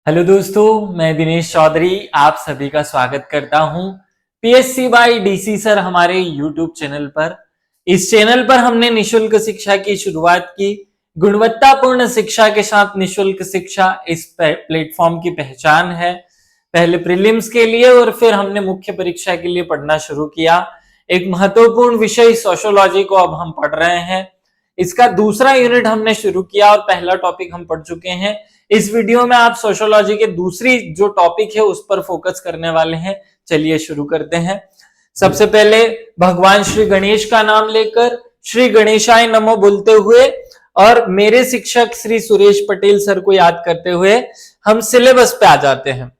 Hello दोस्तों, मैं दिनेश चौधरी आप सभी का स्वागत करता हूं पीएससी बाय डीसी सर हमारे यूट्यूब चैनल पर। इस चैनल पर हमने निशुल्क शिक्षा की शुरुआत की। गुणवत्तापूर्ण शिक्षा के साथ निशुल्क शिक्षा इस प्लेटफॉर्म की पहचान है। पहले प्रीलिम्स के लिए और फिर हमने मुख्य परीक्षा के लिए पढ़ना शुरू किया। एक महत्वपूर्ण विषय सोशियोलॉजी को अब हम पढ़ रहे हैं। इसका दूसरा यूनिट हमने शुरू किया और पहला टॉपिक हम पढ़ चुके हैं। इस वीडियो में आप सोशियोलॉजी के दूसरी जो टॉपिक है उस पर फोकस करने वाले हैं। चलिए शुरू करते हैं। सबसे पहले भगवान श्री गणेश का नाम लेकर श्री गणेशाय नमो बोलते हुए और मेरे शिक्षक श्री सुरेश पटेल सर को याद करते हुए हम सिलेबस पे आ जाते हैं।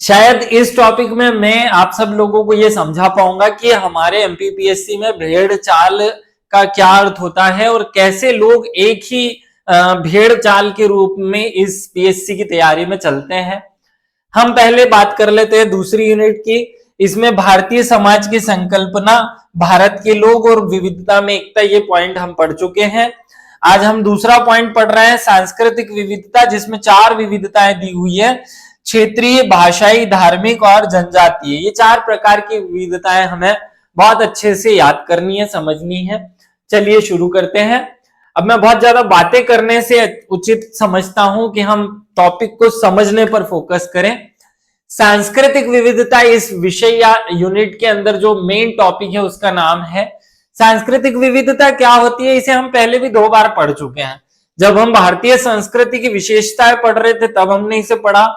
शायद इस टॉपिक में मैं आप सब लोगों को यह समझा पाऊंगा कि हमारे एमपीपीएससी में भेड़ चाल का क्या अर्थ होता है और कैसे लोग एक ही भेड़ चाल के रूप में इस पीएससी की तैयारी में चलते हैं। हम पहले बात कर लेते हैं दूसरी यूनिट की। इसमें भारतीय समाज की संकल्पना, भारत के लोग और विविधता में एकता, ये पॉइंट हम पढ़ चुके हैं। आज हम दूसरा पॉइंट पढ़ रहे हैं, सांस्कृतिक विविधता, जिसमें 4 विविधताएं दी हुई है। क्षेत्रीय, भाषाई, धार्मिक और जनजातीय। ये 4 प्रकार की विविधताएं हमें बहुत अच्छे से याद करनी है, समझनी है। चलिए शुरू करते हैं। अब मैं बहुत ज्यादा बातें करने से उचित समझता हूं कि हम टॉपिक को समझने पर फोकस करें। सांस्कृतिक विविधता इस विषय या यूनिट के अंदर जो मेन टॉपिक है उसका नाम है। सांस्कृतिक विविधता क्या होती है, इसे हम पहले भी 2 बार पढ़ चुके हैं। जब हम भारतीय संस्कृति की विशेषताएं पढ़ रहे थे तब हमने इसे पढ़ा।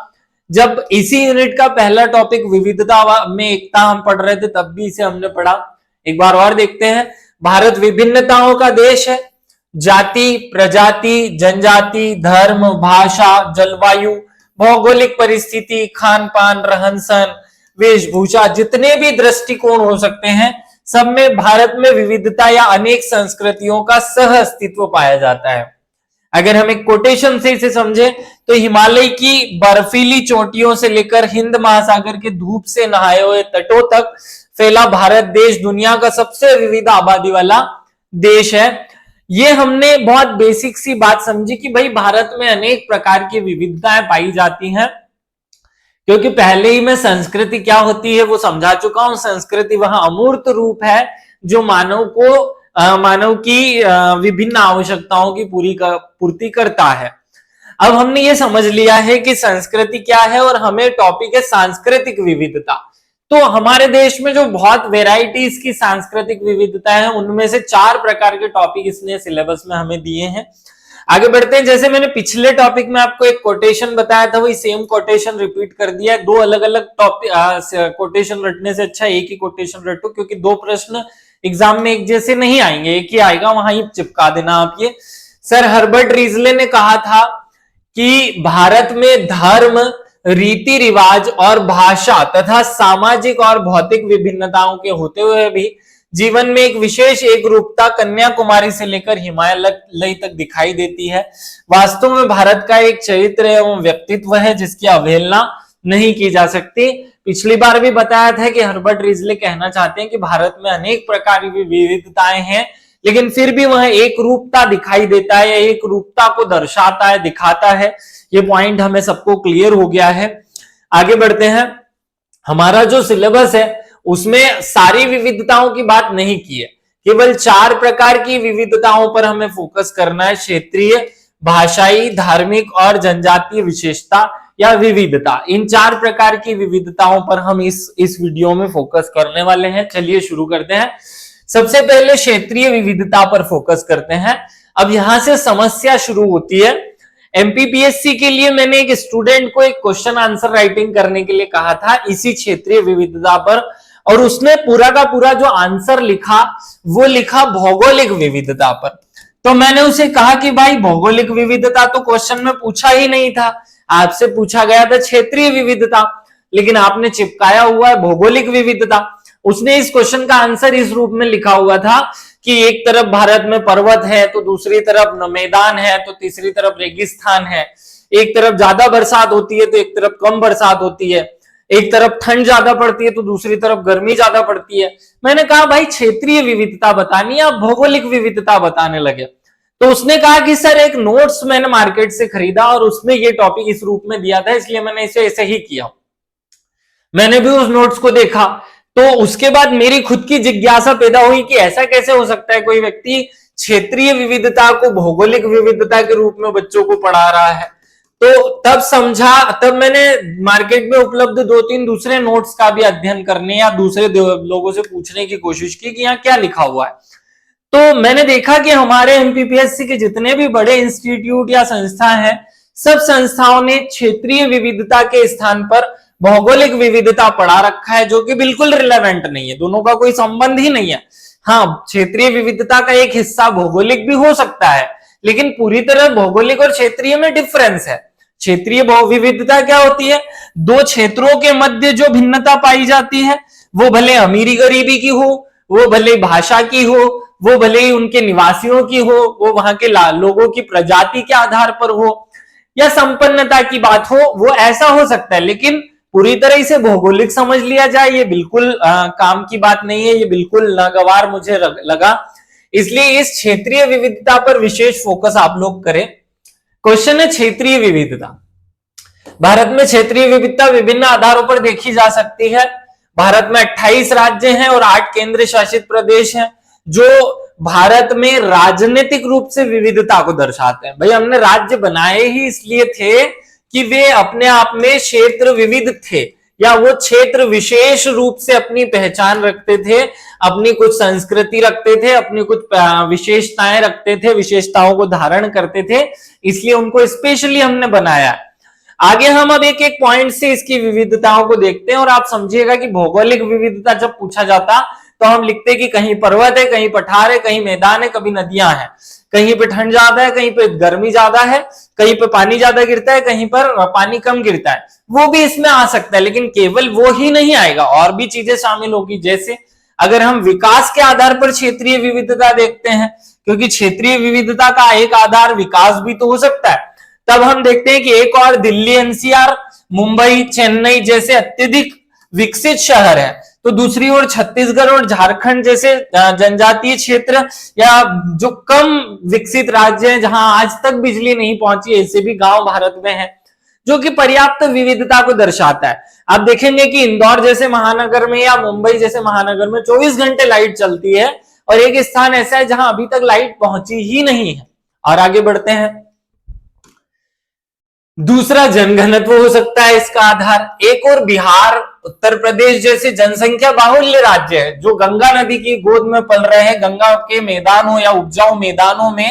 जब इसी यूनिट का पहला टॉपिक विविधता में एकता हम पढ़ रहे थे तब भी इसे हमने पढ़ा। एक बार और देखते हैं। भारत विभिन्नताओं का देश है। जाति, प्रजाति, जनजाति, धर्म, भाषा, जलवायु, भौगोलिक परिस्थिति, खान पान, रहन सहन, वेशभूषा, जितने भी दृष्टिकोण हो सकते हैं, सब में भारत में विविधता या अनेक संस्कृतियों का सह अस्तित्व पाया जाता है। अगर हम एक कोटेशन से इसे समझे तो हिमालय की बर्फीली चोटियों से लेकर हिंद महासागर के धूप से नहाए हुए तटों तक फैला भारत देश दुनिया का सबसे विविध आबादी वाला देश है। ये हमने बहुत बेसिक सी बात समझी कि भाई भारत में अनेक प्रकार की विविधताएं पाई जाती हैं, क्योंकि पहले ही मैं संस्कृति क्या होती है वो समझा चुका हूं। संस्कृति वह अमूर्त रूप है जो मानव की विभिन्न आवश्यकताओं की पूर्ति करता है। अब हमने ये समझ लिया है कि संस्कृति क्या है और हमें टॉपिक है सांस्कृतिक विविधता। तो हमारे देश में जो बहुत वेराइटीज की सांस्कृतिक विविधता है उनमें से 4 प्रकार के टॉपिक इसने सिलेबस में हमें दिए हैं। आगे बढ़ते हैं। जैसे मैंने पिछले टॉपिक में आपको एक कोटेशन बताया था, वही सेम कोटेशन रिपीट कर दिया है। 2 अलग अलग टॉपिक कोटेशन रटने से अच्छा एक ही कोटेशन रटो, क्योंकि 2 प्रश्न एग्जाम में एक जैसे नहीं आएंगे, एक ही आएगा, वहां ही चिपका देना आप ये। सर हर्बर्ट रिजले ने कहा था कि भारत में धर्म, रीति रिवाज और भाषा तथा सामाजिक और भौतिक विभिन्नताओं के होते हुए भी जीवन में एक विशेष एक रूपता कन्याकुमारी से लेकर हिमालय तक दिखाई देती है। वास्तव में भारत का एक चरित्र एवं व्यक्तित्व है जिसकी अवहेलना नहीं की जा सकती। पिछली बार भी बताया था कि हर्बर्ट रिजले कहना चाहते हैं कि भारत में अनेक प्रकार की विविधताएं हैं, लेकिन फिर भी वह एक रूपता दिखाई देता है, एक रूपता को दर्शाता है, दिखाता है। ये पॉइंट हमें सबको क्लियर हो गया है। आगे बढ़ते हैं। हमारा जो सिलेबस है उसमें सारी विविधताओं की बात नहीं की है, केवल 4 प्रकार की विविधताओं पर हमें फोकस करना है। क्षेत्रीय, भाषाई, धार्मिक और जनजातीय विशेषता या विविधता, इन 4 प्रकार की विविधताओं पर हम इस वीडियो में फोकस करने वाले हैं। चलिए शुरू करते हैं। सबसे पहले क्षेत्रीय विविधता पर फोकस करते हैं। अब यहां से समस्या शुरू होती है। एमपीपीएससी के लिए मैंने एक स्टूडेंट को एक क्वेश्चन आंसर राइटिंग करने के लिए कहा था इसी क्षेत्रीय विविधता पर, और उसने पूरा का पूरा जो आंसर लिखा वो लिखा भौगोलिक विविधता पर। तो मैंने उसे कहा कि भाई भौगोलिक विविधता तो क्वेश्चन में पूछा ही नहीं था, आपसे पूछा गया था क्षेत्रीय विविधता, लेकिन आपने चिपकाया हुआ है भौगोलिक विविधता। उसने इस क्वेश्चन का आंसर इस रूप में लिखा हुआ था कि एक तरफ भारत में पर्वत है तो दूसरी तरफ मैदान है तो तीसरी तरफ रेगिस्तान है, एक तरफ ज्यादा बरसात होती है तो एक तरफ कम बरसात होती है, एक तरफ ठंड ज्यादा पड़ती है तो दूसरी तरफ गर्मी ज्यादा पड़ती है। मैंने कहा भाई क्षेत्रीय विविधता बतानी है, आप भौगोलिक विविधता बताने लगे। तो उसने कहा कि सर एक नोट्स मैंने मार्केट से खरीदा और उसमें ये टॉपिक इस रूप में दिया था, इसलिए मैंने इसे ऐसे ही किया। मैंने भी उस नोट्स को देखा, तो उसके बाद मेरी खुद की जिज्ञासा पैदा हुई कि ऐसा कैसे हो सकता है कोई व्यक्ति क्षेत्रीय विविधता को भौगोलिक विविधता के रूप में बच्चों को पढ़ा रहा है। तो तब समझा, तब मैंने मार्केट में उपलब्ध 2-3 दूसरे नोट्स का भी अध्ययन करने या दूसरे लोगों से पूछने की कोशिश की कि यहाँ क्या लिखा हुआ है। तो मैंने देखा कि हमारे एमपीपीएससी के जितने भी बड़े इंस्टीट्यूट या संस्था हैं, सब संस्थाओं ने क्षेत्रीय विविधता के स्थान पर भौगोलिक विविधता पढ़ा रखा है, जो कि बिल्कुल रिलेवेंट नहीं है, दोनों का कोई संबंध ही नहीं है। हाँ, क्षेत्रीय विविधता का एक हिस्सा भौगोलिक भी हो सकता है, लेकिन पूरी तरह भौगोलिक और क्षेत्रीय में डिफरेंस है। क्षेत्रीय विविधता क्या होती है? दो क्षेत्रों के मध्य जो भिन्नता पाई जाती है, वो भले अमीरी गरीबी की हो, वो भले भाषा की हो, वो भले ही उनके निवासियों की हो, वो वहां के लोगों की प्रजाति के आधार पर हो, या संपन्नता की बात हो, वो ऐसा हो सकता है। लेकिन पूरी तरह इसे भौगोलिक समझ लिया जाए, ये बिल्कुल काम की बात नहीं है, ये बिल्कुल नागवार मुझे लगा। इसलिए इस क्षेत्रीय विविधता पर विशेष फोकस आप लोग करें। क्वेश्चन है क्षेत्रीय विविधता। भारत में क्षेत्रीय विविधता विभिन्न आधारों पर देखी जा सकती है। भारत में 28 राज्य हैं और 8 केंद्र शासित प्रदेश हैं, जो भारत में राजनीतिक रूप से विविधता को दर्शाते हैं। भाई, हमने राज्य बनाए ही इसलिए थे कि वे अपने आप में क्षेत्र विविध थे, या वो क्षेत्र विशेष रूप से अपनी पहचान रखते थे, अपनी कुछ संस्कृति रखते थे, अपनी कुछ विशेषताएं रखते थे, विशेषताओं को धारण करते थे, इसलिए उनको स्पेशली हमने बनाया। आगे हम अब एक एक पॉइंट से इसकी विविधताओं को देखते हैं, और आप समझिएगा कि भौगोलिक विविधता जब पूछा जाता तो हम लिखते कि कहीं पर्वत है, कहीं पठार है, कहीं मैदान है, कभी नदियां हैं, कहीं पे ठंड ज्यादा है, कहीं पे गर्मी ज्यादा है, कहीं पे पानी ज्यादा गिरता है, कहीं पर पानी कम गिरता है, वो भी इसमें आ सकता है। लेकिन केवल वो ही नहीं आएगा, और भी चीजें शामिल होगी। जैसे अगर हम विकास के आधार पर क्षेत्रीय विविधता देखते हैं, क्योंकि क्षेत्रीय विविधता का एक आधार विकास भी तो हो सकता है, तब हम देखते हैं कि एक और दिल्ली एनसीआर, मुंबई, चेन्नई जैसे अत्यधिक विकसित शहर है, तो दूसरी ओर छत्तीसगढ़ और झारखंड जैसे जनजातीय क्षेत्र या जो कम विकसित राज्य हैं, जहां आज तक बिजली नहीं पहुंची, ऐसे भी गांव भारत में है, जो कि पर्याप्त विविधता को दर्शाता है। आप देखेंगे कि इंदौर जैसे महानगर में या मुंबई जैसे महानगर में 24 घंटे लाइट चलती है, और एक स्थान ऐसा है जहां अभी तक लाइट पहुंची ही नहीं है। और आगे बढ़ते हैं। दूसरा जनघनत्व हो सकता है इसका आधार। एक और बिहार, उत्तर प्रदेश जैसे जनसंख्या बाहुल्य राज्य है, जो गंगा नदी की गोद में पल रहे हैं, गंगा के मैदानों या उपजाऊ मैदानों में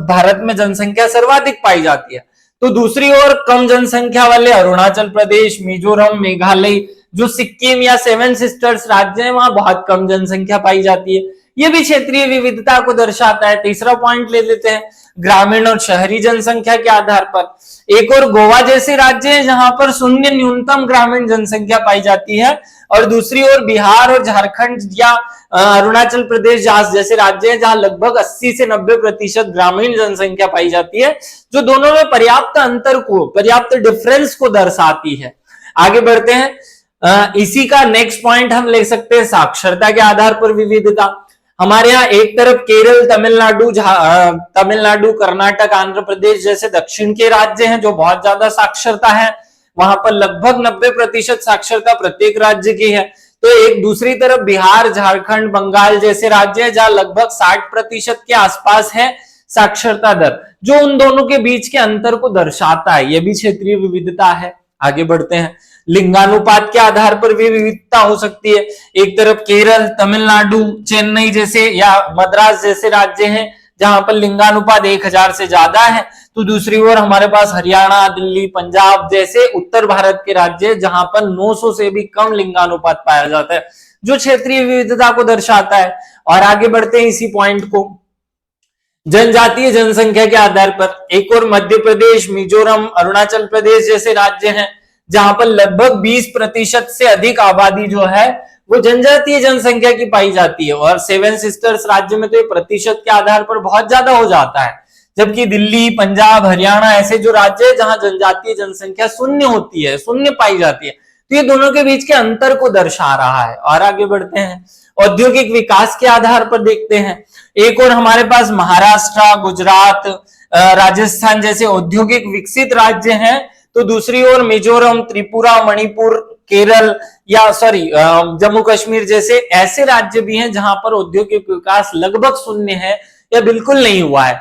भारत में जनसंख्या सर्वाधिक पाई जाती है। तो दूसरी ओर कम जनसंख्या वाले अरुणाचल प्रदेश, मिजोरम, मेघालय, जो सिक्किम या 7 सिस्टर्स राज्य है, वहां बहुत कम जनसंख्या पाई जाती है। ये भी क्षेत्रीय विविधता को दर्शाता है। तीसरा पॉइंट ले लेते हैं, ग्रामीण और शहरी जनसंख्या के आधार पर। एक और गोवा जैसे राज्य है जहां पर शून्य न्यूनतम ग्रामीण जनसंख्या पाई जाती है, और दूसरी ओर बिहार और झारखंड या अरुणाचल प्रदेश जैसे राज्य हैं जहां लगभग 80 से 90% ग्रामीण जनसंख्या पाई जाती है, जो दोनों में पर्याप्त अंतर को, पर्याप्त डिफरेंस को दर्शाती है। आगे बढ़ते हैं। इसी का नेक्स्ट पॉइंट हम ले सकते हैं साक्षरता के आधार पर विविधता। हमारे यहाँ एक तरफ केरल, तमिलनाडु, कर्नाटक, आंध्र प्रदेश जैसे दक्षिण के राज्य हैं जो बहुत ज्यादा साक्षरता है, वहां पर लगभग 90% साक्षरता प्रत्येक राज्य की है। तो एक दूसरी तरफ बिहार, झारखंड, बंगाल जैसे राज्य है जहां लगभग 60% के आसपास है साक्षरता दर, जो उन दोनों के बीच के अंतर को दर्शाता है। यह भी क्षेत्रीय विविधता है। आगे बढ़ते हैं। लिंगानुपात के आधार पर भी विविधता हो सकती है। एक तरफ केरल, तमिलनाडु, चेन्नई जैसे या मद्रास जैसे राज्य हैं जहां पर लिंगानुपात 1000 से ज्यादा है, तो दूसरी ओर हमारे पास हरियाणा, दिल्ली, पंजाब जैसे उत्तर भारत के राज्य जहां पर 900 से भी कम लिंगानुपात पाया जाता है, जो क्षेत्रीय विविधता को दर्शाता है। और आगे बढ़ते हैं इसी पॉइंट को। जनजातीय जनसंख्या के आधार पर एक और मध्य प्रदेश, मिजोरम, अरुणाचल प्रदेश जैसे राज्य हैं जहां पर लगभग 20% से अधिक आबादी जो है वो जनजातीय जनसंख्या की पाई जाती है। और 7 सिस्टर्स राज्य में तो ये प्रतिशत के आधार पर बहुत ज्यादा हो जाता है, जबकि दिल्ली, पंजाब, हरियाणा ऐसे जो राज्य है जहां जनजातीय जनसंख्या शून्य होती है, शून्य पाई जाती है, तो ये दोनों के बीच के अंतर को दर्शा रहा है। और आगे बढ़ते हैं, औद्योगिक विकास के आधार पर देखते हैं। एक और हमारे पास महाराष्ट्र, गुजरात, राजस्थान जैसे औद्योगिक विकसित राज्य हैं, तो दूसरी ओर मिजोरम, त्रिपुरा, मणिपुर, केरल या जम्मू कश्मीर जैसे ऐसे राज्य भी हैं जहां पर औद्योगिक विकास लगभग शून्य है या बिल्कुल नहीं हुआ है।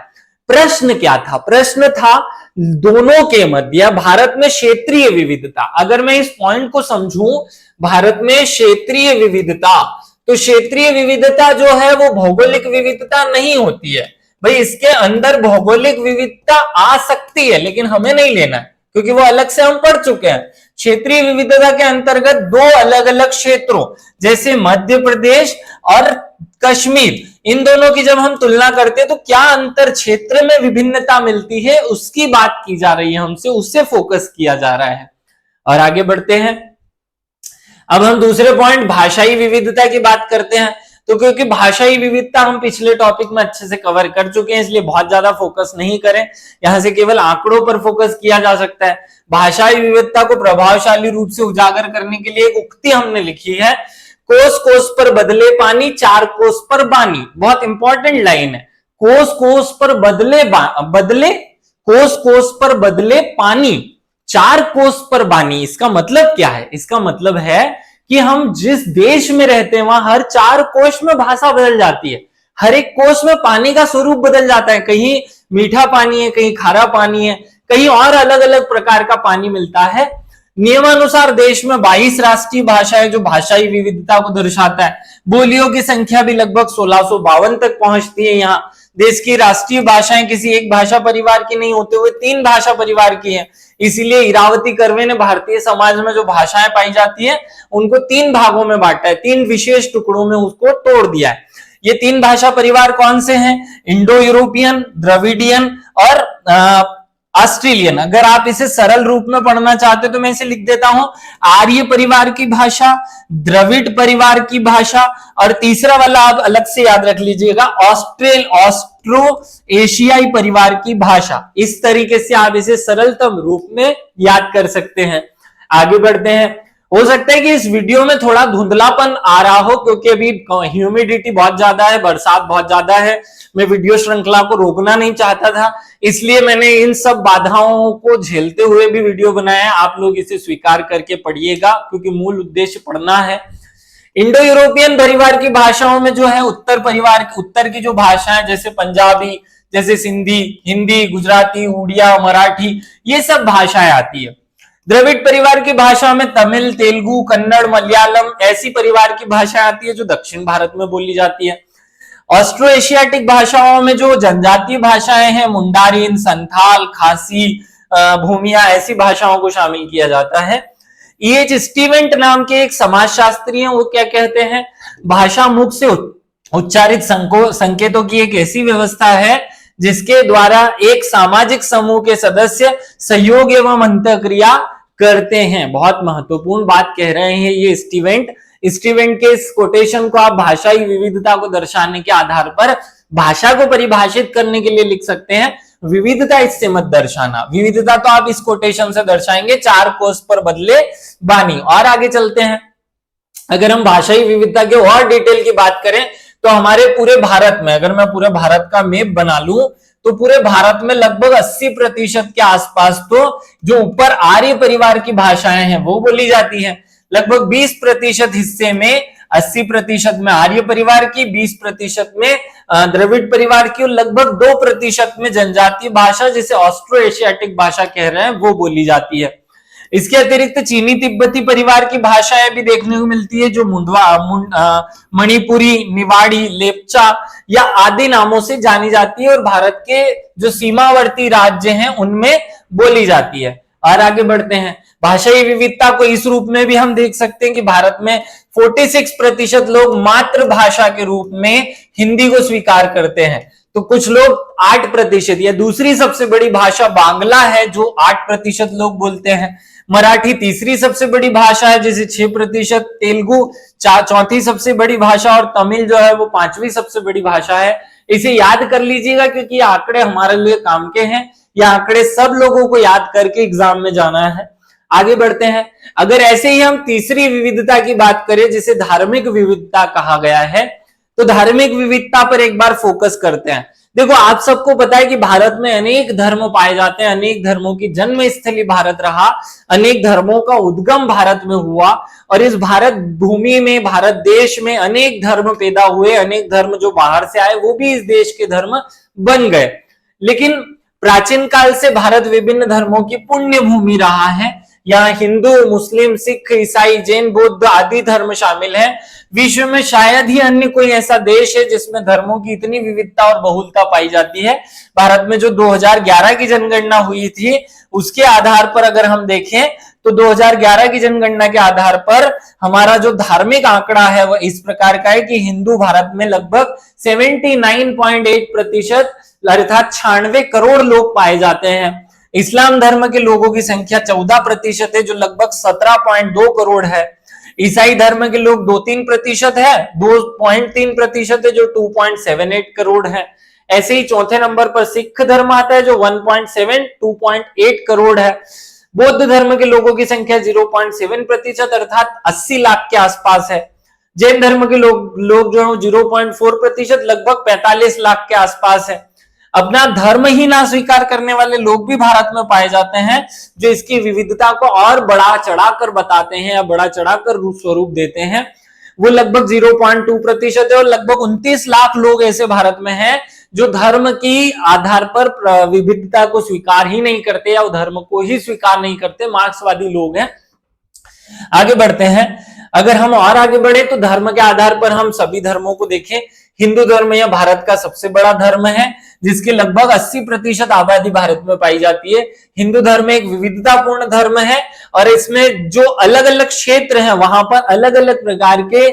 प्रश्न क्या था? प्रश्न था दोनों के मध्य भारत में क्षेत्रीय विविधता। अगर मैं इस पॉइंट को समझूं, भारत में क्षेत्रीय विविधता, तो क्षेत्रीय विविधता जो है वो भौगोलिक विविधता नहीं होती है। भाई इसके अंदर भौगोलिक विविधता आ सकती है लेकिन हमें नहीं लेना है, क्योंकि वो अलग से हम पढ़ चुके हैं। क्षेत्रीय विविधता के अंतर्गत दो अलग अलग क्षेत्रों जैसे मध्य प्रदेश और कश्मीर, इन दोनों की जब हम तुलना करते हैं तो क्या अंतर क्षेत्र में विभिन्नता मिलती है उसकी बात की जा रही है हमसे, उससे फोकस किया जा रहा है। और आगे बढ़ते हैं, अब हम दूसरे पॉइंट भाषाई विविधता की बात करते हैं। तो क्योंकि भाषाई विविधता हम पिछले टॉपिक में अच्छे से कवर कर चुके हैं, इसलिए बहुत ज्यादा फोकस नहीं करें, यहां से केवल आंकड़ों पर फोकस किया जा सकता है। भाषाई विविधता को प्रभावशाली रूप से उजागर करने के लिए एक उक्ति हमने लिखी है, कोस कोस पर बदले पानी, चार कोस पर बानी। बहुत इंपॉर्टेंट लाइन है, कोस कोस पर कोस कोस पर बदले पानी, चार कोस पर बानी। इसका मतलब क्या है? इसका मतलब है कि हम जिस देश में रहते हैं वहां हर चार कोश में भाषा बदल जाती है, हर एक कोश में पानी का स्वरूप बदल जाता है। कहीं मीठा पानी है, कहीं खारा पानी है, कहीं और अलग अलग प्रकार का पानी मिलता है। नियमानुसार देश में 22 राष्ट्रीय भाषाएं जो भाषाई विविधता को दर्शाता है। बोलियों की संख्या भी लगभग 1652 तक पहुंचती है। यहाँ देश की राष्ट्रीय भाषाएं किसी एक भाषा परिवार की नहीं होते हुए 3 भाषा परिवार की हैं। इसीलिए इरावती कर्वे ने भारतीय समाज में जो भाषाएं पाई जाती है उनको 3 भागों में बांटा है, 3 विशेष टुकड़ों में उसको तोड़ दिया है। ये 3 भाषा परिवार कौन से हैं? इंडो यूरोपियन, द्रविडियन और ऑस्ट्रेलियन। अगर आप इसे सरल रूप में पढ़ना चाहते हो तो मैं इसे लिख देता हूं, आर्य परिवार की भाषा, द्रविड़ परिवार की भाषा, और तीसरा वाला आप अलग से याद रख लीजिएगा, ऑस्ट्रो एशियाई परिवार की भाषा। इस तरीके से आप इसे सरलतम रूप में याद कर सकते हैं। आगे बढ़ते हैं। हो सकता है कि इस वीडियो में थोड़ा धुंधलापन आ रहा हो क्योंकि अभी ह्यूमिडिटी बहुत ज्यादा है, बरसात बहुत ज्यादा है। मैं वीडियो श्रृंखला को रोकना नहीं चाहता था, इसलिए मैंने इन सब बाधाओं को झेलते हुए भी वीडियो बनाया है। आप लोग इसे स्वीकार करके पढ़िएगा क्योंकि मूल उद्देश्य पढ़ना है। इंडो यूरोपियन परिवार की भाषाओं में जो है उत्तर की जो भाषा है जैसे पंजाबी, जैसे सिंधी, हिंदी, गुजराती, उड़िया, मराठी, ये सब भाषाएं आती है। द्रविड़ परिवार की भाषा में तमिल, तेलुगु, कन्नड़, मलयालम ऐसी परिवार की भाषा आती है जो दक्षिण भारत में बोली जाती है। ऑस्ट्रो एशियाटिक भाषाओं में जो जनजातीय भाषाएं हैं, मुंडारिन, संथाल, खासी, भूमिया, ऐसी भाषाओं को शामिल किया जाता है। E.H. स्टीवेंट नाम के एक समाजशास्त्री हैं, वो क्या कहते हैं, भाषा मुख से उच्चारित संकेतों की एक ऐसी व्यवस्था है जिसके द्वारा एक सामाजिक समूह के सदस्य सहयोग एवं अंतःक्रिया करते हैं। बहुत महत्वपूर्ण बात कह रहे हैं ये स्टीवेंट के इस कोटेशन को आप भाषाई विविधता को दर्शाने के आधार पर भाषा को परिभाषित करने के लिए लिख सकते हैं। विविधता इससे मत दर्शाना, विविधता तो आप इस कोटेशन से दर्शाएंगे, चार कोस पर बदले बानी। और आगे चलते हैं। अगर हम भाषाई विविधता के और डिटेल की बात करें तो हमारे पूरे भारत में, अगर मैं पूरे भारत का मैप बना लूं तो पूरे भारत में लगभग 80% के आसपास तो जो ऊपर आर्य परिवार की भाषाएं हैं वो बोली जाती हैं। लगभग 20% हिस्से में, 80% में आर्य परिवार की, 20% में द्रविड़ परिवार की और लगभग 2% में जनजातीय भाषा जिसे ऑस्ट्रो एशियाटिक भाषा कह रहे हैं वो बोली जाती है। इसके अतिरिक्त चीनी तिब्बती परिवार की भाषाएं भी देखने को मिलती है जो मणिपुरी, निवाड़ी, लेप्चा या आदि नामों से जानी जाती है और भारत के जो सीमावर्ती राज्य हैं उनमें बोली जाती है। और आगे बढ़ते हैं। भाषाई विविधता को इस रूप में भी हम देख सकते हैं कि भारत में 46% लोग मातृभाषा के रूप में हिंदी को स्वीकार करते हैं, तो कुछ लोग 8% या दूसरी सबसे बड़ी भाषा बांग्ला है जो 8% लोग बोलते हैं। मराठी तीसरी सबसे बड़ी भाषा है जिसे 6%, तेलुगु चौथी सबसे बड़ी भाषा और तमिल जो है वो 5वीं सबसे बड़ी भाषा है। इसे याद कर लीजिएगा क्योंकि ये आंकड़े हमारे लिए काम के हैं, ये आंकड़े सब लोगों को याद करके एग्जाम में जाना है। आगे बढ़ते हैं। अगर ऐसे ही हम तीसरी विविधता की बात करें जिसे धार्मिक विविधता कहा गया है, तो धार्मिक विविधता पर एक बार फोकस करते हैं। देखो, आप सबको पता है कि भारत में अनेक धर्म पाए जाते हैं, अनेक धर्मों की जन्म स्थली भारत रहा, अनेक धर्मों का उद्गम भारत में हुआ, और इस भारत भूमि में, भारत देश में अनेक धर्म पैदा हुए, अनेक धर्म जो बाहर से आए वो भी इस देश के धर्म बन गए। लेकिन प्राचीन काल से भारत विभिन्न धर्मों की पुण्य भूमि रहा है। यहाँ हिंदू, मुस्लिम, सिख, ईसाई, जैन, बौद्ध आदि धर्म शामिल है। विश्व में शायद ही अन्य कोई ऐसा देश है जिसमें धर्मों की इतनी विविधता और बहुलता पाई जाती है। भारत में जो 2011 की जनगणना हुई थी उसके आधार पर अगर हम देखें तो 2011 की जनगणना के आधार पर हमारा जो धार्मिक आंकड़ा है वह इस प्रकार का है कि हिंदू भारत में लगभग 79.8% अर्थात 96 करोड़ लोग पाए जाते हैं। इस्लाम धर्म के लोगों की संख्या 14% है जो लगभग 17.2 करोड़ है। ईसाई धर्म के लोग 2-3% है, 2.3% है जो 2.78 करोड़ है। ऐसे ही चौथे नंबर पर सिख धर्म आता है जो 1.7-2.8 करोड़ है। बौद्ध धर्म के लोगों की संख्या 0.7% अर्थात 80 लाख के आसपास है। जैन धर्म के लोग जो है 0.4% लगभग 45 लाख के आसपास है। अपना धर्म ही ना स्वीकार करने वाले लोग भी भारत में पाए जाते हैं जो इसकी विविधता को और बढ़ा चढ़ाकर बताते हैं या बढ़ा चढ़ाकर स्वरूप देते हैं। वो लगभग 0.2% है और लगभग 29 लाख लोग ऐसे भारत में हैं जो धर्म की आधार पर विविधता को स्वीकार ही नहीं करते या धर्म को ही स्वीकार नहीं करते, मार्क्सवादी लोग हैं। आगे बढ़ते हैं। अगर हम और आगे बढ़े तो धर्म के आधार पर हम सभी धर्मों को देखें। हिंदू धर्म यह भारत का सबसे बड़ा धर्म है जिसकी लगभग 80% आबादी भारत में पाई जाती है। हिंदू धर्म एक विविधतापूर्ण धर्म है और इसमें जो अलग अलग क्षेत्र हैं वहां पर अलग अलग प्रकार के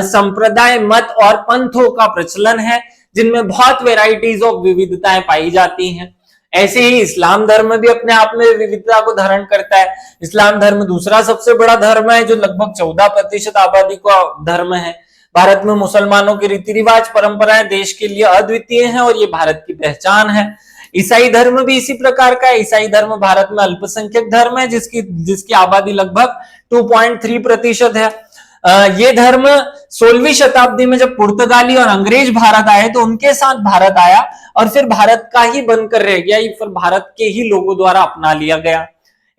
संप्रदाय, मत और पंथों का प्रचलन है जिनमें बहुत वेराइटीज ऑफ विविधताएं पाई जाती हैं। ऐसे ही इस्लाम धर्म भी अपने आप में विविधता को धारण करता है। इस्लाम धर्म दूसरा सबसे बड़ा धर्म है जो लगभग 14% आबादी का धर्म है। भारत में मुसलमानों के रीति रिवाज, परंपराएं देश के लिए अद्वितीय हैं और ये भारत की पहचान है। ईसाई धर्म भी इसी प्रकार का है। ईसाई धर्म भारत में अल्पसंख्यक धर्म है जिसकी आबादी लगभग 2.3% है। ये धर्म 16वीं शताब्दी में जब पुर्तगाली और अंग्रेज भारत आए तो उनके साथ भारत आया और फिर भारत का ही बनकर रह गया, फिर भारत के ही लोगों द्वारा अपना लिया गया।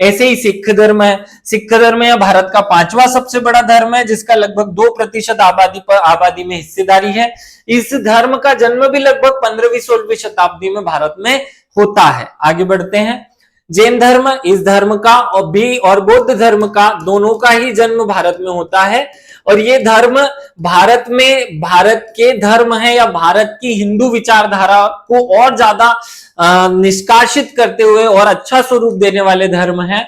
ऐसे ही सिख धर्म है। सिख धर्म यह भारत का 5वां सबसे बड़ा धर्म है जिसका लगभग 2% आबादी में हिस्सेदारी है। इस धर्म का जन्म भी लगभग 15वीं-16वीं शताब्दी में भारत में होता है। आगे बढ़ते हैं। जैन धर्म, इस धर्म का और बौद्ध धर्म का दोनों का ही जन्म भारत में होता है और ये धर्म भारत में भारत के धर्म है या भारत की हिंदू विचारधारा को और ज्यादा निष्कासित करते हुए और अच्छा स्वरूप देने वाले धर्म हैं।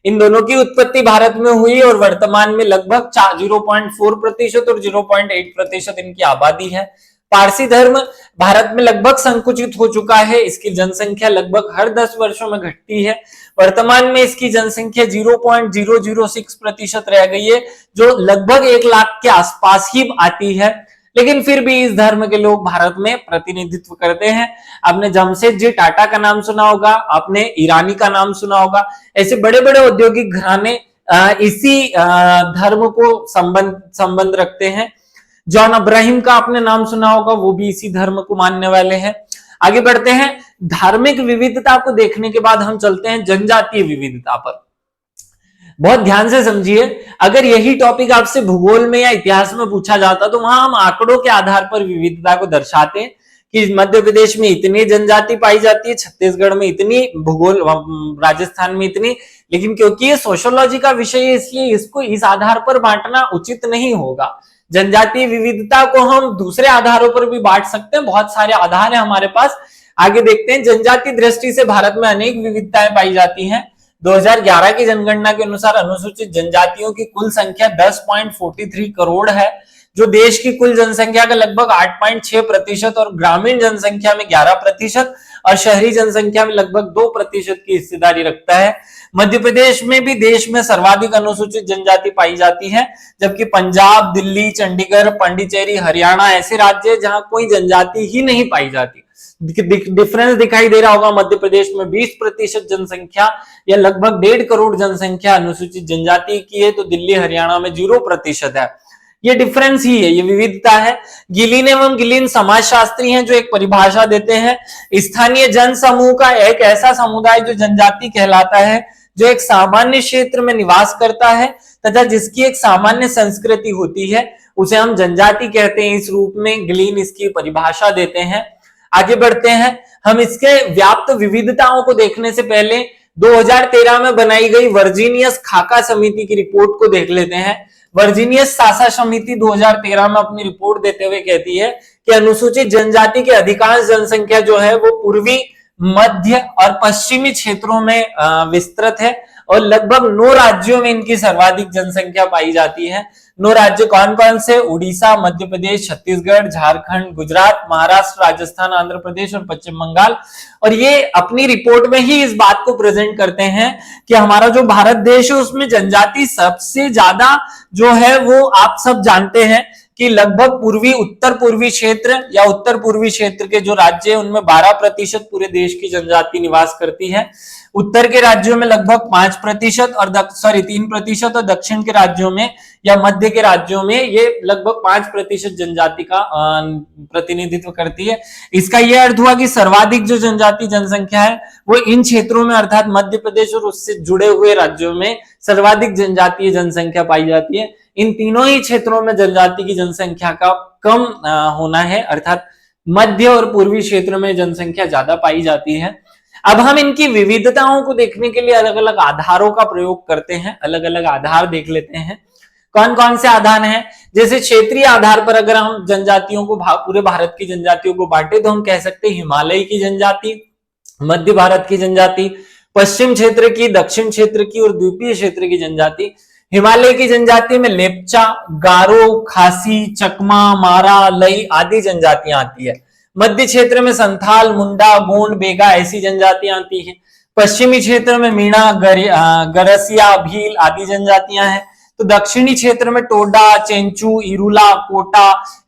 इन दोनों की उत्पत्ति भारत में हुई और वर्तमान में लगभग 0.4% और 0.8% इनकी आबादी है। पारसी धर्म भारत में लगभग संकुचित हो चुका है। इसकी जनसंख्या लगभग हर 10 वर्षों में घटती है। वर्तमान में इसकी जनसंख्या 0.006% रह गई है जो लगभग 1 लाख के आसपास ही आती है। लेकिन फिर भी इस धर्म के लोग भारत में प्रतिनिधित्व करते हैं। आपने जमशेदजी टाटा का नाम सुना होगा, आपने ईरानी का नाम सुना होगा। ऐसे बड़े बड़े औद्योगिक घराने इसी धर्म को संबंध रखते हैं। जॉन अब्राहिम का आपने नाम सुना होगा, वो भी इसी धर्म को मानने वाले हैं। आगे बढ़ते हैं। धार्मिक विविधता को देखने के बाद हम चलते हैं जनजातीय विविधता पर। बहुत ध्यान से समझिए, अगर यही टॉपिक आपसे भूगोल में या इतिहास में पूछा जाता तो वहां हम आंकड़ों के आधार पर विविधता को दर्शाते हैं कि मध्य प्रदेश में इतनी जनजाति पाई जाती है, छत्तीसगढ़ में इतनी, भूगोल राजस्थान में इतनी। लेकिन क्योंकि ये सोशियोलॉजी का विषय है इसलिए इसको इस आधार पर बांटना उचित नहीं होगा। जनजातीय विविधता को हम दूसरे आधारों पर भी बांट सकते हैं, बहुत सारे आधार है हमारे पास। आगे देखते हैं। जनजाति दृष्टि से भारत में अनेक विविधताएं पाई जाती हैं। 2011 की जनगणना के अनुसार अनुसूचित जनजातियों की कुल संख्या 10.43 करोड़ है जो देश की कुल जनसंख्या का लगभग 8.6% और ग्रामीण जनसंख्या में 11% और शहरी जनसंख्या में लगभग 2% की हिस्सेदारी रखता है। मध्य प्रदेश में भी देश में सर्वाधिक अनुसूचित जनजाति पाई जाती है, जबकि पंजाब, दिल्ली, चंडीगढ़, पांडिचेरी, हरियाणा ऐसे राज्य हैं जहां कोई जनजाति ही नहीं पाई जाती। डिफरेंस दिखाई दे रहा होगा। मध्य प्रदेश में 20% जनसंख्या या लगभग 1.5 करोड़ जनसंख्या अनुसूचित जनजाति की है, तो दिल्ली हरियाणा में 0% है। ये डिफरेंस ही है, ये विविधता है। गिलीन एवं गिलीन समाजशास्त्री हैं जो एक परिभाषा देते हैं, स्थानीय जन समूह का एक ऐसा समुदाय जो जनजाति कहलाता है, जो एक सामान्य क्षेत्र में निवास करता है तथा जिसकी एक सामान्य संस्कृति होती है, उसे हम जनजाति कहते हैं। इस रूप में गिलीन इसकी परिभाषा देते हैं। आगे बढ़ते हैं, हम इसके व्याप्त विविधताओं को देखने से पहले 2013 में बनाई गई वर्जीनियस खाका समिति की रिपोर्ट को देख लेते हैं। वर्जीनियस सासा समिति 2013 में अपनी रिपोर्ट देते हुए कहती है कि अनुसूचित जनजाति की अधिकांश जनसंख्या जो है वो पूर्वी, मध्य और पश्चिमी क्षेत्रों में विस्तृत है और लगभग 9 राज्यों में इनकी सर्वाधिक जनसंख्या पाई जाती है। 9 राज्य कौन कौन से? उड़ीसा, मध्य प्रदेश, छत्तीसगढ़, झारखंड, गुजरात, महाराष्ट्र, राजस्थान, आंध्र प्रदेश और पश्चिम बंगाल। और ये अपनी रिपोर्ट में ही इस बात को प्रेजेंट करते हैं कि हमारा जो भारत देश है उसमें जनजाति सबसे ज्यादा जो है वो आप सब जानते हैं कि लगभग पूर्वी, उत्तर पूर्वी क्षेत्र या उत्तर पूर्वी क्षेत्र के जो राज्य है उनमें 12% पूरे देश की जनजाति निवास करती है। उत्तर के राज्यों में लगभग 5% और 3% और दक्षिण के राज्यों में या मध्य के राज्यों में ये लगभग 5% जनजाति का प्रतिनिधित्व करती है। इसका यह अर्थ हुआ कि सर्वाधिक जो जनजाति जनसंख्या है वो इन क्षेत्रों में अर्थात मध्य प्रदेश और उससे जुड़े हुए राज्यों में सर्वाधिक जनजातीय जनसंख्या पाई जाती है। इन तीनों ही क्षेत्रों में जनजाति की जनसंख्या का कम होना है, अर्थात मध्य और पूर्वी क्षेत्र में जनसंख्या ज्यादा पाई जाती है। अब हम इनकी विविधताओं को देखने के लिए अलग अलग आधारों का प्रयोग करते हैं, अलग अलग आधार देख लेते हैं। कौन कौन से आधार हैं? जैसे क्षेत्रीय आधार पर अगर हम जनजातियों को पूरे भारत की जनजातियों को बांटे तो हम कह सकते हैं हिमालय की जनजाति, मध्य भारत की जनजाति, पश्चिम क्षेत्र की, दक्षिण क्षेत्र की और द्वीपीय क्षेत्र की जनजाति। हिमालय की जनजाति में लेप्चा, गारो, खासी, चकमा, मारा, लई आदि जनजातियां आती है। मध्य क्षेत्र में संथाल, मुंडा, गोंड, बेगा ऐसी जनजातियां आती हैं। पश्चिमी क्षेत्र में मीणा, गरसिया, भील आदि जनजातियां हैं। तो दक्षिणी क्षेत्र में टोडा, चेंचू, इरुला, कोटा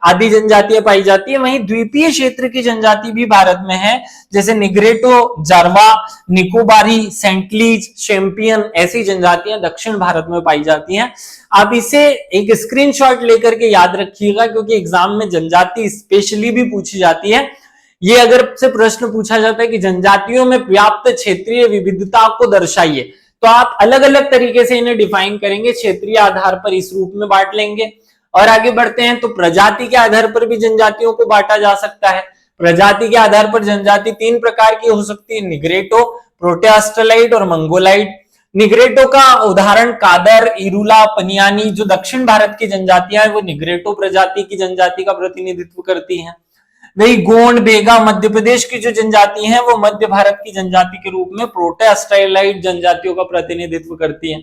आदि जनजातियां पाई जाती है। वहीं द्वीपीय क्षेत्र की जनजाति भी भारत में है, जैसे निग्रेटो, जारवा, निकोबारी, सेंटलीज, चैंपियन ऐसी जनजातियां दक्षिण भारत में पाई जाती हैं। आप इसे एक स्क्रीनशॉट लेकर के याद रखिएगा क्योंकि एग्जाम में जनजाति स्पेशली भी पूछी जाती है। ये अगर से प्रश्न पूछा जाता है कि जनजातियों में व्याप्त क्षेत्रीय विविधता को दर्शाइए, तो आप अलग अलग तरीके से इन्हें डिफाइन करेंगे। क्षेत्रीय आधार पर इस रूप में बांट लेंगे। और आगे बढ़ते हैं तो प्रजाति के आधार पर भी जनजातियों को बांटा जा सकता है। प्रजाति के आधार पर जनजाति 3 प्रकार की हो सकती है, निग्रेटो, प्रोटेस्टलाइट और मंगोलाइट। निग्रेटो का उदाहरण कादर, इरुला, पनियानी जो दक्षिण भारत की जनजातियां हैं वो निग्रेटो प्रजाति की जनजाति का प्रतिनिधित्व करती हैं। वही गोंड, बेगा मध्य प्रदेश की जो जनजाति हैं वो मध्य भारत की जनजाति के रूप में प्रोटेस्टाइलाइट जनजातियों का प्रतिनिधित्व करती हैं।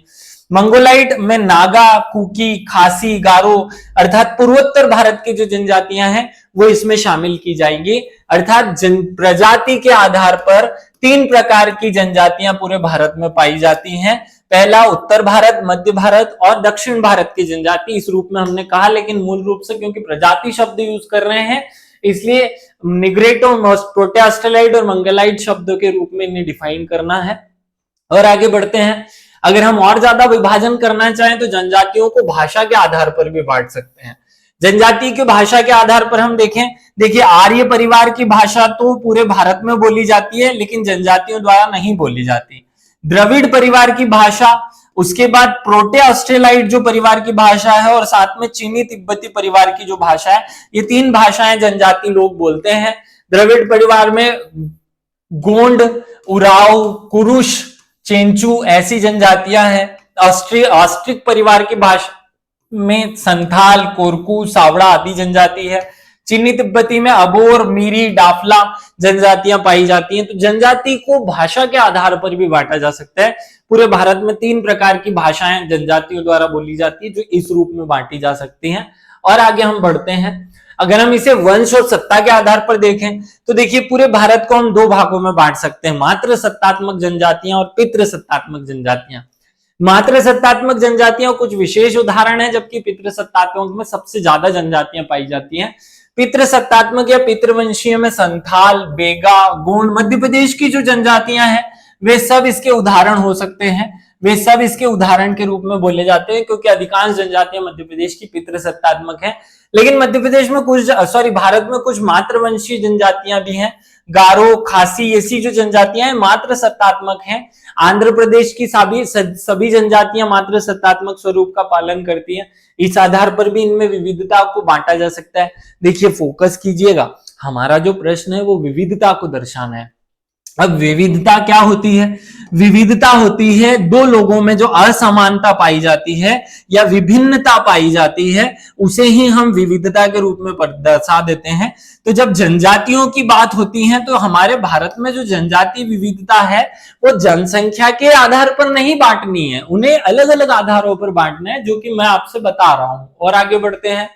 मंगोलाइट में नागा, कुकी, खासी, गारो अर्थात पूर्वोत्तर भारत की जो जनजातियां हैं वो इसमें शामिल की जाएंगी। अर्थात प्रजाति के आधार पर 3 प्रकार की जनजातियां पूरे भारत में पाई जाती हैं। पहला उत्तर भारत, मध्य भारत और दक्षिण भारत की जनजाति इस रूप में हमने कहा, लेकिन मूल रूप से क्योंकि प्रजाति शब्द यूज कर रहे हैं इसलिए निग्रेटो, प्रोटेस्टालाइट और मंगोलाइट शब्दों के रूप में इन्हें डिफाइन करना है। और आगे बढ़ते हैं, अगर हम और ज्यादा विभाजन करना चाहें तो जनजातियों को भाषा के आधार पर भी बांट सकते हैं। जनजाति की भाषा के आधार पर हम देखें, देखिए आर्य परिवार की भाषा तो पूरे भारत में बोली जाती है लेकिन जनजातियों द्वारा नहीं बोली जाती। द्रविड़ परिवार की भाषा, उसके बाद प्रोटे ऑस्ट्रेलाइट जो परिवार की भाषा है और साथ में चीनी तिब्बती परिवार की जो भाषा है, ये 3 भाषाएं जनजाति लोग बोलते हैं। द्रविड़ परिवार में गोंड, उराव, कुरुश, चेंचू ऐसी जनजातियां हैं। ऑस्ट्रिक परिवार की भाषा में संथाल, कोरकू, सावड़ा आदि जनजाति है। चीनी तिब्बती में अबोर, मीरी, डाफला जनजातियां पाई जाती हैं। तो जनजाति को भाषा के आधार पर भी बांटा जा सकता है। पूरे भारत में 3 प्रकार की भाषाएं जनजातियों द्वारा बोली जाती है जो इस रूप में बांटी जा सकती हैं। और आगे हम बढ़ते हैं, अगर हम इसे वंश और सत्ता के आधार पर देखें तो देखिए पूरे भारत को हम 2 भागों में बांट सकते हैं, मात्र सत्तात्मक जनजातियां और पितृ सत्तात्मक जनजातियां। मात्र सत्तात्मक जनजातियां कुछ विशेष उदाहरण है, जबकि पितृ सत्तात्मक में सबसे ज्यादा जनजातियां पाई जाती हैं। पितृसत्तात्मक या पितृवंशीय में संथाल, बेगा, गोंड, मध्य प्रदेश की जो जनजातियां हैं वे सब इसके उदाहरण हो सकते हैं, वे सब इसके उदाहरण के रूप में बोले जाते हैं, क्योंकि अधिकांश जनजातियां मध्य प्रदेश की पितृसत्तात्मक हैं। लेकिन मध्य प्रदेश में भारत में कुछ मातृवंशीय जनजातियां भी हैं। गारो, खासी ऐसी जो जनजातियां हैं मात्र सत्तात्मक हैं। आंध्र प्रदेश की सभी जनजातियां मात्र सत्तात्मक स्वरूप का पालन करती हैं। इस आधार पर भी इनमें विविधता को बांटा जा सकता है। देखिए, फोकस कीजिएगा, हमारा जो प्रश्न है वो विविधता को दर्शाना है। अब विविधता क्या होती है? विविधता होती है दो लोगों में जो असमानता पाई जाती है या विभिन्नता पाई जाती है, उसे ही हम विविधता के रूप में दर्शा देते हैं। तो जब जनजातियों की बात होती है तो हमारे भारत में जो जनजाति विविधता है वो जनसंख्या के आधार पर नहीं बांटनी है, उन्हें अलग अलग आधारों पर बांटना है, जो कि मैं आपसे बता रहा हूं। और आगे बढ़ते हैं,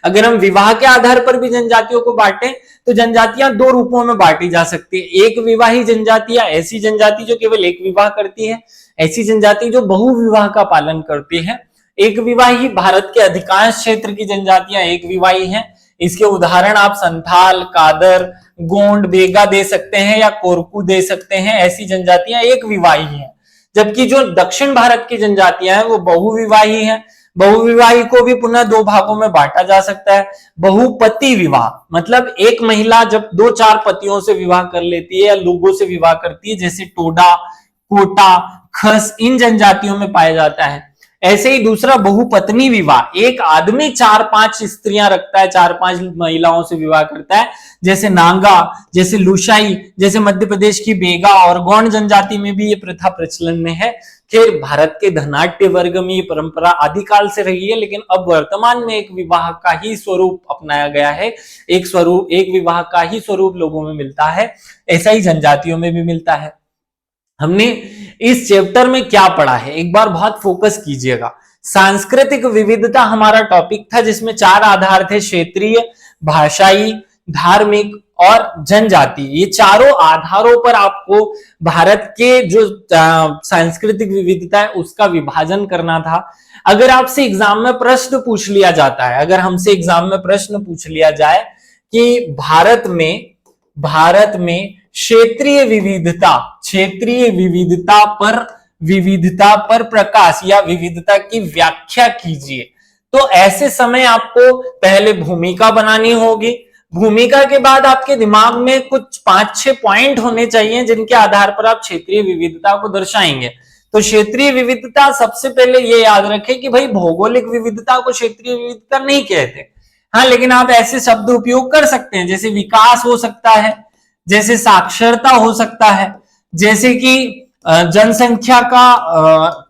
अगर हम विवाह के आधार पर भी जनजातियों को बांटें तो जनजातियां दो रूपों में बांटी जा सकती है। एक विवाही जनजातियां, ऐसी जनजाति जो केवल एक विवाह करती है, ऐसी जनजाति जो बहुविवाह का पालन करती है। एक विवाही, भारत के अधिकांश क्षेत्र की जनजातियां एक विवाही हैं। इसके उदाहरण आप संथाल, कादर, गोंड, बेगा दे सकते हैं या कोरकू दे सकते हैं। ऐसी जनजातियां एक विवाही हैं। जबकि जो दक्षिण भारत की जनजातियां हैं वो बहुविवाही हैं। बहुविवाही को भी पुनः दो भागों में बांटा जा सकता है। बहुपति विवाह मतलब एक महिला जब 2-4 पतियों से विवाह कर लेती है या लोगों से विवाह करती है, जैसे टोडा, कोटा, खस इन जनजातियों में पाया जाता है। ऐसे ही दूसरा बहुपत्नी विवाह, एक आदमी 4-5 स्त्रियां रखता है, 4-5 महिलाओं से विवाह करता है, जैसे नांगा, जैसे लुशाई, जैसे मध्य प्रदेश की बेगा और गौंड जनजाति में भी ये प्रथा प्रचलन में है। खैर, भारत के धनाट्य वर्ग में ये परंपरा आदिकाल से रही है, लेकिन अब वर्तमान में एक विवाह का ही स्वरूप अपनाया गया है। एक विवाह का ही स्वरूप लोगों में मिलता है, ऐसा ही जनजातियों में भी मिलता है। हमने इस चैप्टर में क्या पढ़ा है, एक बार बहुत फोकस कीजिएगा। सांस्कृतिक विविधता हमारा टॉपिक था, जिसमें 4 आधार थे, क्षेत्रीय, भाषाई, धार्मिक और जनजाति। ये चारों आधारों पर आपको भारत के जो सांस्कृतिक विविधता है उसका विभाजन करना था। अगर आपसे एग्जाम में प्रश्न पूछ लिया जाता है, अगर हमसे एग्जाम में प्रश्न पूछ लिया जाए कि भारत में क्षेत्रीय विविधता पर प्रकाश या विविधता की व्याख्या कीजिए, तो ऐसे समय आपको पहले भूमिका बनानी होगी। भूमिका के बाद आपके दिमाग में कुछ 5-6 पॉइंट होने चाहिए जिनके आधार पर आप क्षेत्रीय विविधता को दर्शाएंगे। तो क्षेत्रीय विविधता, सबसे पहले ये याद रखें कि भाई भौगोलिक विविधता को क्षेत्रीय विविधता नहीं कहते। हाँ, लेकिन आप ऐसे शब्द उपयोग कर सकते हैं, जैसे विकास हो सकता है, जैसे साक्षरता हो सकता है, जैसे कि जनसंख्या का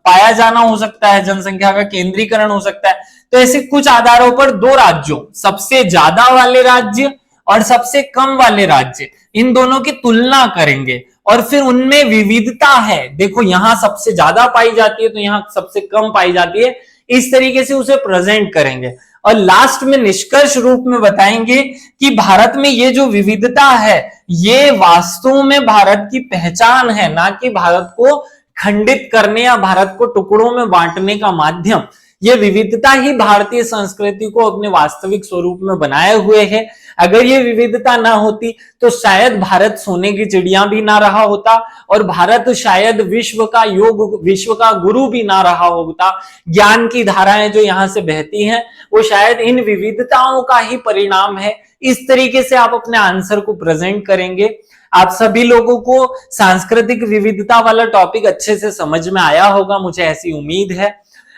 पाया जाना हो सकता है, जनसंख्या का केंद्रीकरण हो सकता है। तो ऐसे कुछ आधारों पर 2 राज्यों, सबसे ज्यादा वाले राज्य और सबसे कम वाले राज्य, इन दोनों की तुलना करेंगे और फिर उनमें विविधता है, देखो यहां सबसे ज्यादा पाई जाती है तो यहां सबसे कम पाई जाती है, इस तरीके से उसे प्रेजेंट करेंगे और लास्ट में निष्कर्ष रूप में बताएंगे कि भारत में ये जो विविधता है ये वास्तव में भारत की पहचान है, ना कि भारत को खंडित करने या भारत को टुकड़ों में बांटने का माध्यम। ये विविधता ही भारतीय संस्कृति को अपने वास्तविक स्वरूप में बनाए हुए है। अगर ये विविधता ना होती तो शायद भारत सोने की चिड़िया भी ना रहा होता और भारत शायद विश्व का गुरु भी ना रहा होता। ज्ञान की धाराएं जो यहाँ से बहती हैं वो शायद इन विविधताओं का ही परिणाम है। इस तरीके से आप अपने आंसर को प्रेजेंट करेंगे। आप सभी लोगों को सांस्कृतिक विविधता वाला टॉपिक अच्छे से समझ में आया होगा, मुझे ऐसी उम्मीद है।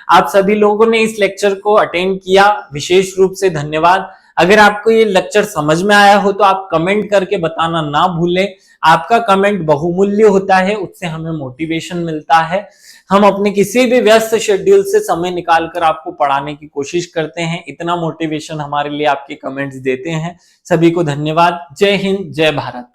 आप सभी लोगों ने इस लेक्चर को अटेंड किया, विशेष रूप से धन्यवाद। अगर आपको ये लेक्चर समझ में आया हो तो आप कमेंट करके बताना ना भूलें। आपका कमेंट बहुमूल्य होता है, उससे हमें मोटिवेशन मिलता है। हम अपने किसी भी व्यस्त शेड्यूल से समय निकालकर आपको पढ़ाने की कोशिश करते हैं। इतना मोटिवेशन हमारे लिए आपके कमेंट्स देते हैं। सभी को धन्यवाद। जय हिंद, जय भारत।